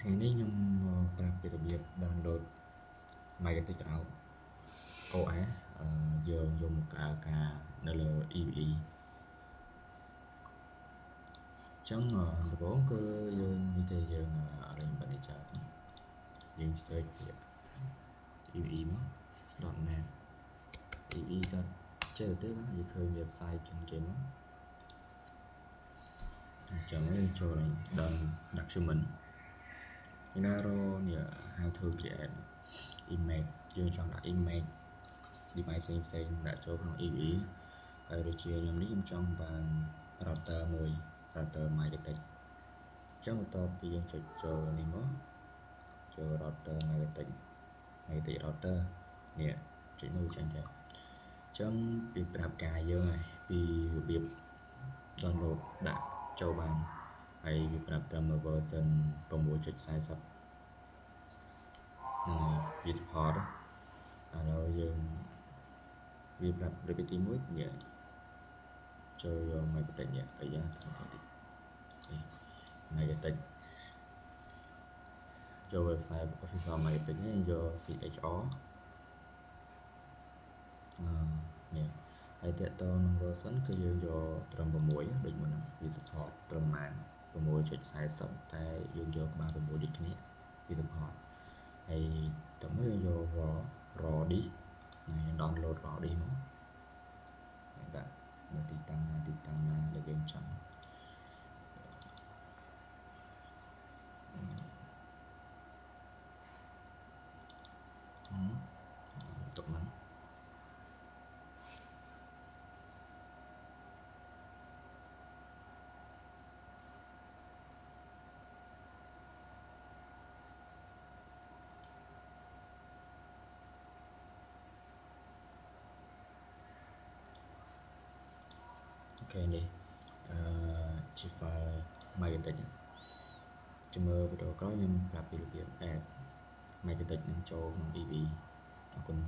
ថ្ងៃនេះខ្ញុំប្រាប់ពីរបៀប download Magnetic Out OS យើងយកមកកៅការនៅលើ EVE អញ្ចឹងដំបូងគឺយើងនេះទេយើងរៀន manager យើង search ពី EVE មក .net EVE ចេះទៅយើងឃើញ website គេមកអញ្ចឹងយើងចូល document យើងរកនេះ how to create image យើងចង់ដាក់ image device ផ្សេងៗដាក់ចូលក្នុង EVE ហើយដូចជាខ្ញុំនេះខ្ញុំចង់បាន router មួយ router Magnetic អញ្ចឹងបន្ទាប់ពីយើងចុចចូលនេះមកចូល router Magnetic router នេះចុចនោះចេញទៅអញ្ចឹងពីប្រាប់ការយើងហើយពីរបៀប download ដាក់ចូលបានហើយវាប្រាប់ត្រឹម version 6.40 វា support ឥឡូវយើងវាប្រាប់របៀបទី1នេះចូលយក Magnetic នេះអាយ៉ាថតតិច Magnetic ចូល website official Magnetic នេះយក CHR នេះហើយតើតើនឹង version គឺយើងយកត្រឹម6ដូចមុនហ្នឹងវា support ត្រឹមបាន 6.40 តែយើងយកក្បាល6ដូចគ្នាវា support ហើយតើមើលយក raw disk យើង download raw disk មកដាក់នៅទីតាំងណាដែលយើងចង់ទុកហ្នឹងអូខេនេះជា file Magnetic ជំរឿវីដេអូក្រោយខ្ញុំប្រាប់ពីរបៀប add Magnetic នឹងចូលក្នុង EVE អរគុណ